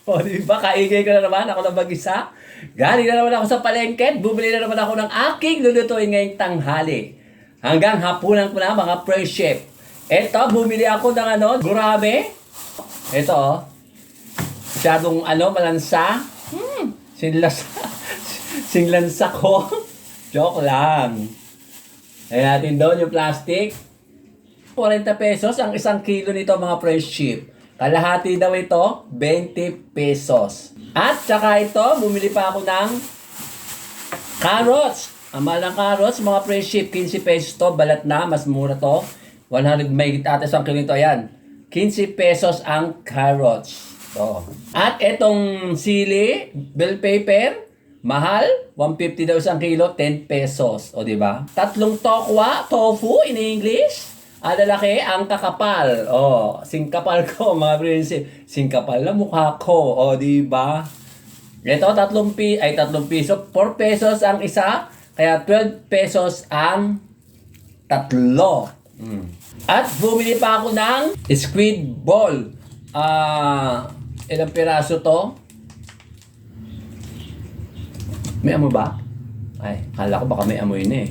O, di ba? Kaingay ko na naman. Ako na mag-isa. Galing na naman ako sa palengke. Bumili na naman ako ng aking lulutuin ngayong tanghali. Hanggang hapunan ko na mga fresh chef. Eto, bumili ako ng gurame. Eto, oh. Masyadong malansa. Sinlansa. Sinlansa ko. Joke lang. Ayan natin doon yung plastic. 40 pesos ang isang kilo nito mga fresh chef. Kalahati daw ito, 20 pesos. At saka ito, bumili pa ako ng carrots. Ang mahal ng carrots, mga fresh chef, 15 pesos to. Balat na, mas mura to. 100 may atas ang kilo nito. Ayan, 15 pesos ang carrots. So, at itong sili, bell pepper, mahal, 150 daw isang kilo, 10 pesos. O, diba? Tatlong tokwa, tofu in English. Lalaki ang kakapal. O, singkapal ko, mga prinsip. Singkapal na mukha ko. O, diba? Ito, 3 piso. 4 pesos ang isa. Kaya 12 pesos ang tatlo. At bumili pa ako ng squid ball. Ilang piraso to? May amoy ba? Ay, kala ko baka may amoy na eh.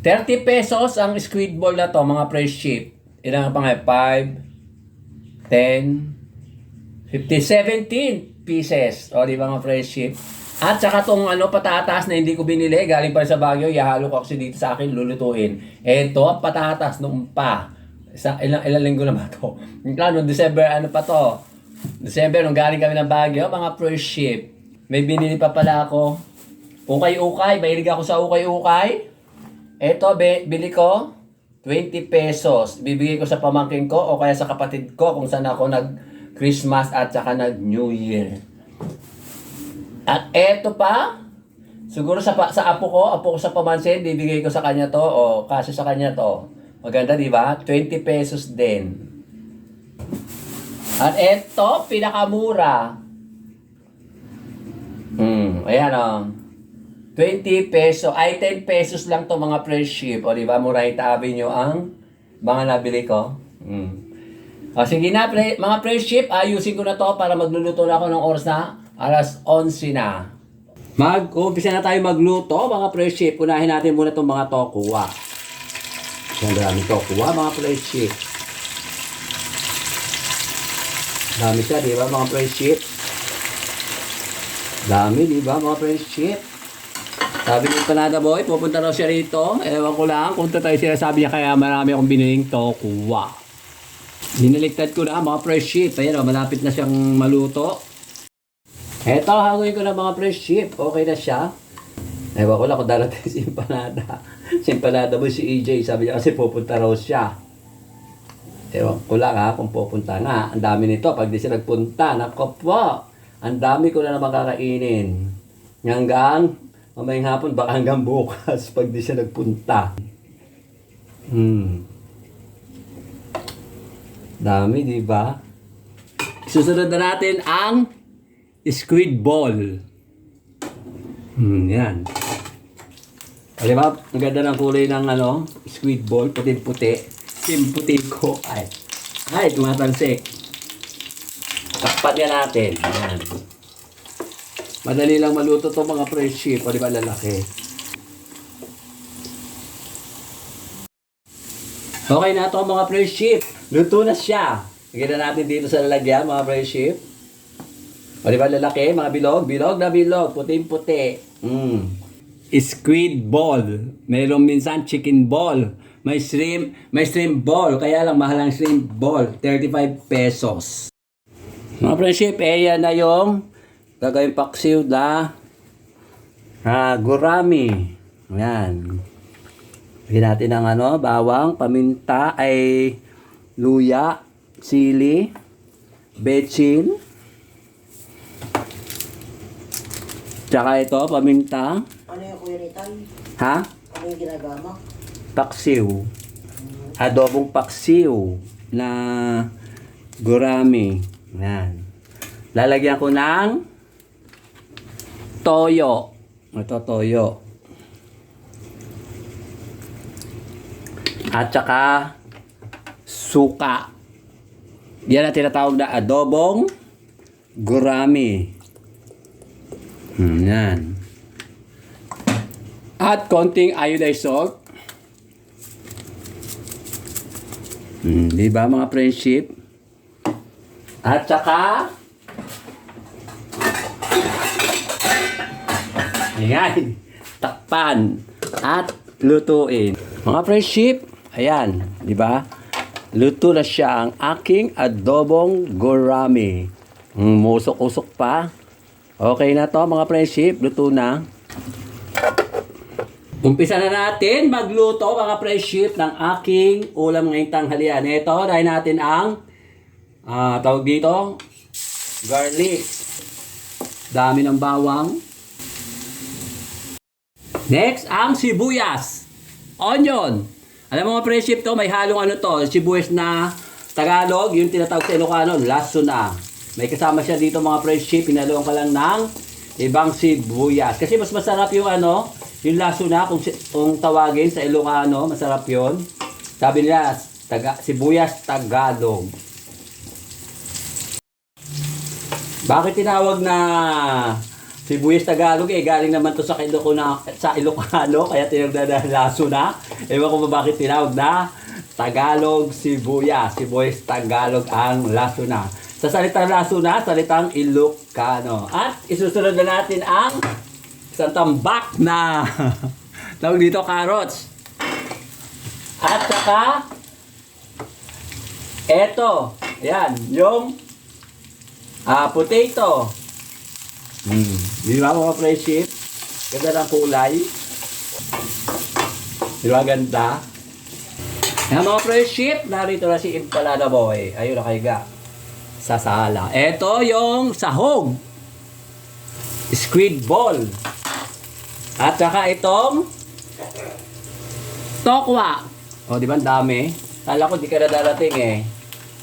30 pesos ang squid ball na to, mga fresh chef. Ilang pa nga? 5, 10, 50, 17 pieces. O, di ba mga fresh chef? At saka tong patatas na hindi ko binili, galing pa sa Baguio, ihalo ko kasi dito sa akin, lulutuin. Ito, patatas noong pa. Ilang linggo na ba to? Noong December, pa to? December, nung galing kami ng Baguio, mga fresh chef. May binili pa pala ako. Ukay-ukay, mahilig ako sa ukay-ukay. Ito, bili ko, 20 pesos. Bibigay ko sa pamangkin ko o kaya sa kapatid ko kung saan ako nag-Christmas at saka nag-New Year. At eto pa, siguro sa apo ko sa pamansin, bibigay ko sa kanya to o kasi sa kanya to. Maganda, di ba? 20 pesos din. At eto, pinakamura. Ayan o. 20 peso, ay 10 pesos lang to mga fresh chef. O diba, mura itabi nyo ang mga nabili ko. O sige na, mga fresh chef, ayusin ko na to para magluluto na ako ng oras na alas 11 na. Mag-umpisa na tayo magluto, mga fresh chef. Unahin natin muna itong mga tokuwa. Yan, maraming tokuwa, mga fresh chef. Dami siya, diba, mga fresh chef? Dami, diba, mga fresh chef? Sabi ni Panada Boy, pupunta raw siya rito. Ewan ko lang kung totoo sila sabi niya kaya marami akong biniling tokuwa. Dinaliktad ko na mga fresh chef. Ayan o, malapit na siyang maluto. Eto, haguin ko na mga fresh chef. Okay na siya. Ewan ko lang kung darating si Panada. Si Panada Boy, si EJ. Sabi niya kasi pupunta raw siya. Ewan ko lang ha, kung pupunta nga. Ang dami nito. Pag di siya nagpunta, nako po. Ang dami ko na naman kakainin. Hanggang mamayang hapon, baka hanggang bukas pag di siya nagpunta. Dami, di ba? Susunod na natin ang squid ball. Yan. Di ba? Ang ganda ng kulay ng squid ball, puti-puti. Puti ko. Ay, tumatalsik. Takpat yan natin. Yan. Madali lang maluto to mga fresh chef. O di ba lalaki? Okay na to mga fresh chef. Luto na siya. Lagyan na natin dito sa lalagyan mga fresh chef. O di ba lalaki? Mga bilog. Bilog na bilog. Puting-puti. Squid ball. Mayroon minsan chicken ball. May shrimp ball. Kaya lang mahal ang shrimp ball. 35 pesos. Mga fresh chef, yan na yung gagawin paksiw na gurami. Ayan. Lagyan natin ng bawang, paminta, ay luya, sili, bechin. Tsaka ito, paminta. Ano yung kuya Ritan? Ha? Ano yung ginagama? Paksiw. Adobong paksiw na gurami. Ayan. Lalagyan ko ng toyo. Ito, toyo. At saka suka. Yan ang tinatawag na adobong gurami. Yan. At konting iodized salt. Di ba mga friendship? At saka ayan, takpan at lutuin. Mga friendship, ayan, di ba? Luto na siya ang aking adobong gurami. Musok-usok pa. Okay na to mga friendship, luto na. Umpisa na natin magluto mga friendship ng aking ulam ngayong tanghalian. Ito, dahil natin ang tawag dito, garlic. Dami ng bawang. Next, ang sibuyas. Onion. Alam mo mga friendship to, may halong ano to, sibuyas na Tagalog, yung tinatawag sa Ilocano, laso na. May kasama siya dito mga friendship, pinaluan ka lang ng ibang sibuyas. Kasi mas masarap yung ano, yung laso na, kung tawagin sa Ilocano, masarap yun. Sabi nila, sibuyas Tagalog. Bakit tinawag na sibuyas Tagalog galing naman to sa Ilocano, kaya tinawag na laso na. Ewan ko ba bakit tinawag na Tagalog sibuyas. Sibuyas Tagalog ang laso na. Sa salitang laso na, salitang Ilocano. At isusunod na natin ang isang tambak na tawag dito, carrots. At saka eto, yan, yung potato. Di ba mga friendship? Ganda ng kulay. Di ba ganda? Yan mga friendship, narito na si Impalada Boy. Ayun, nakahiga sa sala. Ito yung sahog. Squid ball. At saka itong tokwa. O, di ba ang dami? Kala ko di ka na darating eh.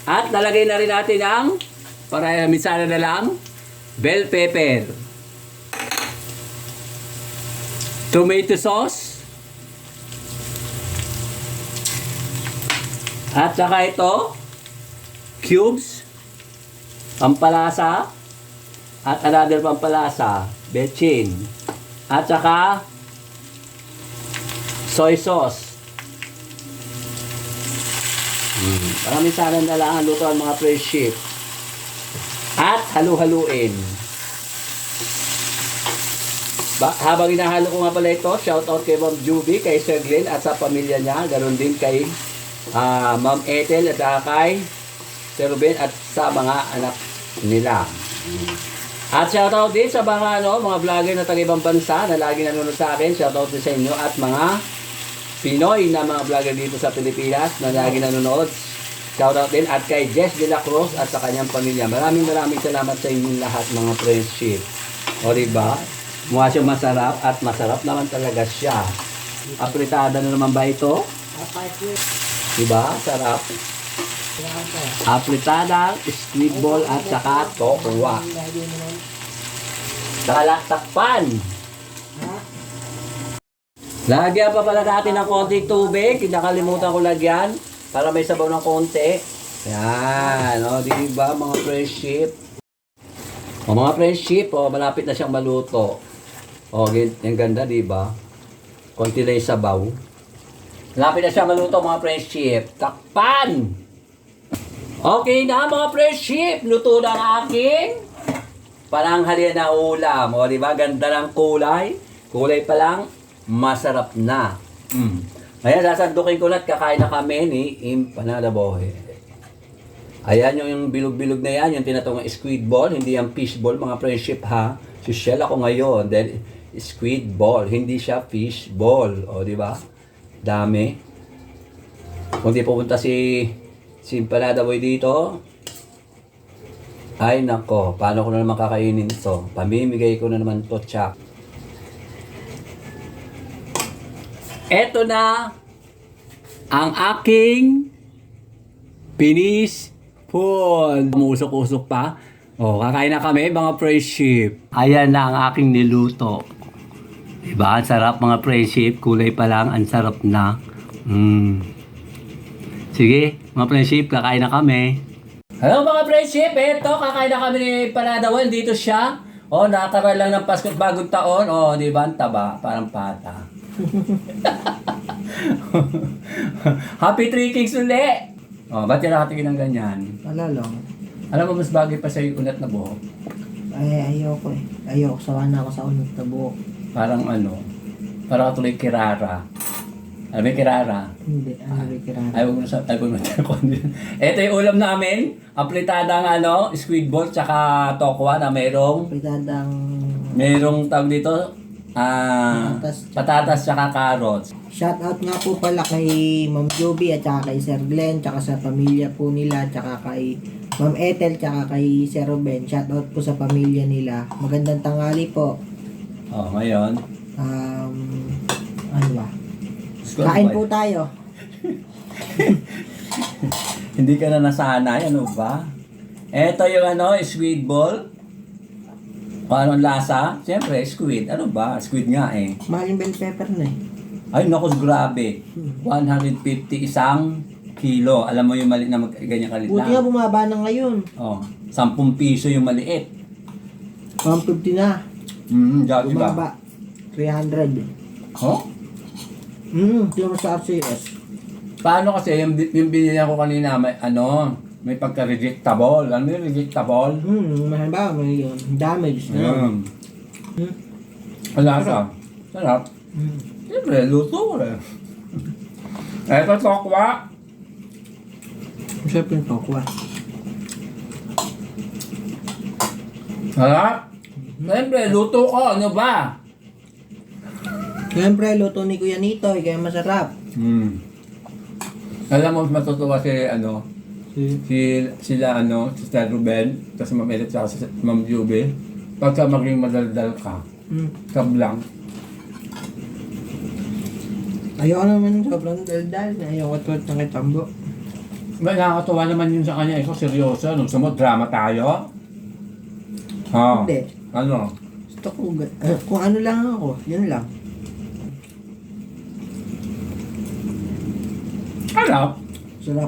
At lalagay na rin natin ang, para minsan na lang, bell pepper. Tomato sauce. At saka ito, cubes, pampalasa, at another pampalasa, bechin. At saka, soy sauce. Marami sana na lang ang luto ang mga friendship. At halu-haluin. Habang inahalo ko nga pala ito, shout out kay Ma'am Juby, kay Sir Glenn at sa pamilya niya. Ganon din kay Ma'am Ethel at kay Sir Ruben at sa mga anak nila. At shout out din sa mga mga vlogger na taga-ibang bansa na lagi nanonood sa akin. Shout out din sa inyo at mga Pinoy na mga vlogger dito sa Pilipinas na lagi nanonood. Shout out din at kay Jess de la Cruz at sa kanyang pamilya. Maraming salamat sa inyong lahat mga friendship. O diba? Mukha siyang masarap at masarap naman talaga siya. Apritada na naman ba ito? Diba? Sarap. Apritada, squid ball at saka tokwa. Takpan. Lagyan pa pala natin ng konting tubig. Nakalimutan ko lagyan. Para may sabaw ng konti. Yan. O, diba mga friendship? O, mga friendship, malapit na siyang maluto. O, yung ganda, diba? Konti na yung sabaw. Malapit na siyang maluto, mga friendship. Takpan! Okay na, mga friendship. Luto na ang aking pananghalian na ulam. O, diba? Ganda ng kulay. Kulay pa lang, masarap na. Ayan, sasandukin ko lahat. Kakain na kami ni Impalada Boy. Ayan yung bilog-bilog na yan. Yung tinatawag squid ball. Hindi yung fish ball, mga friendship ha. Social ako ngayon. Then, squid ball. Hindi siya fish ball. O, di ba? Dami. Kung di pupunta si Impalada Boy dito, ay nako, paano ko na naman kakainin ito? Pamimigay ko na naman to, tsak. Eto na ang aking finish food. Umusok-usok pa. O, kakain na kami mga friendship. Ayan na ang aking niluto. Diba? Ang sarap mga friendship. Kulay pa lang. Ang sarap na. Sige, mga friendship, kakain na kami. Hello mga friendship, eto kakain na kami ni Panadawan, dito siya. Oh, nakakaroon lang ng Pasko at bagong taon. Oh, di ba? Ang taba, parang pata. Happy 3 Kings uli! Oh, ba't ka nakatingin ng ganyan? Wala lang. Alam mo, mas bagay pa sa'yo yung unat na buhok. Ay, ayoko eh. Ayoko. Sawa na ako sa unot na buhok. Parang ano, parang katuloy Kirara. Alam mo yung Kirara? Hindi. Ano rin kirana? Ay, huwag mo na sa... Ay, huwag mo na. Ito yung ulam namin. Apritadang ano, squid ball, tsaka tokwa na merong... Pitadang... Merong tawag dito, patatas tsaka carrots. Shoutout nga po pala kay Ma'am Joby at saka kay Sir Glenn, tsaka sa pamilya po nila, tsaka kay Ma'am Ethel, tsaka kay Sir Ruben. Shoutout po sa pamilya nila. Magandang tanghali po. Oh, ngayon. Ano ba? Kain po tayo. Hindi ka na nasanay, ano ba? Ito yung ano, squid ball. Kung anong lasa? Siyempre, squid. Ano ba? Squid nga eh. Mahal yung bell pepper na eh. Ay, naku, grabe. 150 isang kilo. Alam mo yung maliit na ganyan kalit Buti nga lang. bumaba na ngayon. Oh, 10 piso yung maliit. 150 na. Dati ba? Bumaba. 300. Oh? Yung sa RCS. Paano kasi yung binili ko kanina may ano, may pagka-rejectable. Ano yung rejectable? Mahal ba? May damage na. Ayun. Ang lasa. Sarap. Siyempre, luto ko eh. Ito, tokwa. Siyempre yung tokwa. Sarap. Siyempre, luto ko. Ano ba? Siyempre, luto ni Kuya Nitoy, kaya masarap. Alam mo, matutuwa si ano, sila ano, si Sir Ruben, tapos si Ma'am Edith, at si Ma'am Juby. Pagka maging madaldal ka, kablang. Ayoko naman sobrang daldal. Ayoko tuwad ng kitambo. May nakakatuwa naman yun sa kanya. Ikaw, seryoso. Nung gusto mo, drama tayo? Ha? Hindi. Ano? Gusto ko, kung ano lang ako, yun lang. Harap. Sarap.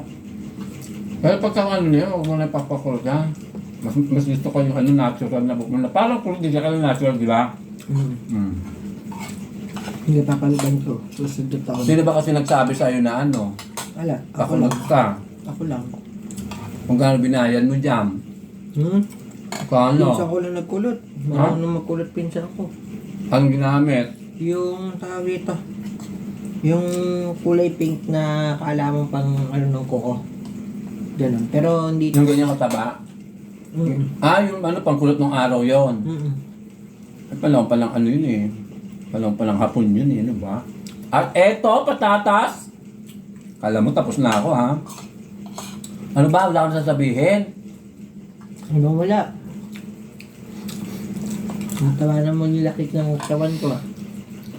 Pero pagka ano niya, huwag mo na ipapakulga. Mas gusto ko yung ano, natural na buhok mo na. Parang kung hindi ka natural, di ba? Hindi papaliban ko. Susunod ako. Sino ba kasi nagsabi sa'yo na ano? Wala. Ako lang. Pakulog ka. Ako lang. Kung gaano binayan mo dyan. Kung Pinsan ano? ko lang nagkulot. Ha? Ano magkulot pinsan ko. Anong ginamit? Yung tawag ito. Yung kulay pink na kala mo pang ano ng kuko. Ganun. Pero hindi. Yung ganyan kataba? Yung ano, pangkulot ng araw yon. Ay, palang ano yun eh. Palang hapon yun eh, ano ba? At eto, patatas. Kala mo, tapos na ako ha. Ano ba? Wala akong sasabihin. Ano wala? Natawanan mo nilakit ng kawan ko.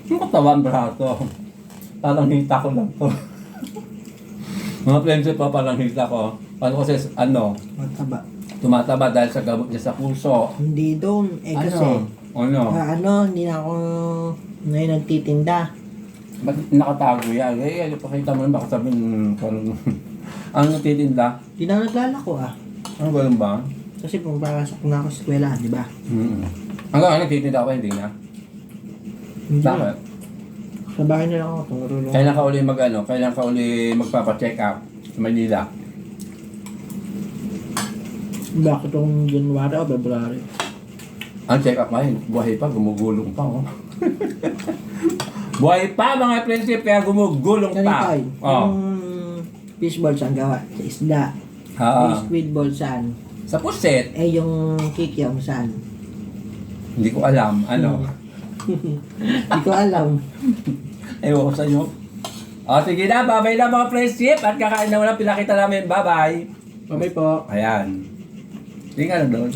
Yung katawan braso. Parang hita ko lang to. Mga friendship pa, parang hita ko. Paano kasi, ano, Mataba. tumataba dahil sa gamot niya sa puso. Hindi doon. Kasi, Ano? hindi na ako ngayon nagtitinda. Ba't nakatago yan? Pakita mo yun, baka sabihin, ang natitinda? Hindi na naglalako Ano ganun ba? Kasi pumapasok na ako sa eskwela, di ba? Hanggang nagtitinda ako, hindi na? Hindi na. Bakit? Sa bahay na lang ako, tumurulong. Kailan ka uli kailan ka uli magpapa-check up sa Manila? Bakit itong January o February? Ang check up ngayon, buhay pa, gumugulong pa oh. Buhay pa mga prinsip, kaya gumugulong pa. Ganito, yung fishball saan gawa? Sa isda. Yung squid ball saan? Sa puset, Yung kikiam saan? hindi ko alam. Ano? Hindi ko alam. Ewan ko sa inyo. O sige na, bye-bye na mga prinsip. At kakain na wala pinakita namin. Bye-bye. Bye-bye po. Ayan. Tingnan na doon.